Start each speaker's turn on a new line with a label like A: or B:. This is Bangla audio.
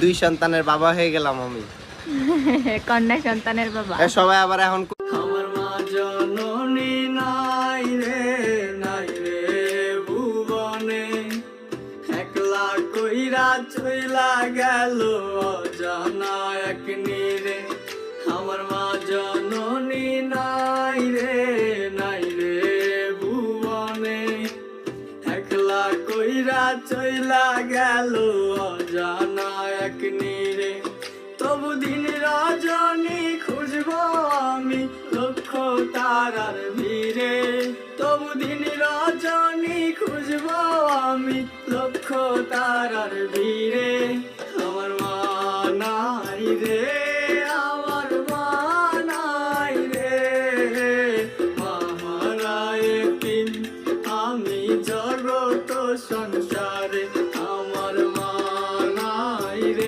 A: দুই সন্তানের বাবা হয়ে গেলাম আমি।
B: কন্যা সন্তানের বাবা।
A: সবাই আবার এখন
C: আমার মা জননী নাই রে ভুবনে, একলা কইরা চইলা গেল অজানা এক নীরে। আমার মা জননী নাই রে ভুবনে, একলা কইরা চইলা গেল অজানা এক নীরে। তবু দিন রজনী খুঁজবো আমি লক্ষ তারার ভিড়ে, তবু দিন রজনী খুঁজবো আমি লক্ষ তারার ভিড়ে। আমার মা নাই রে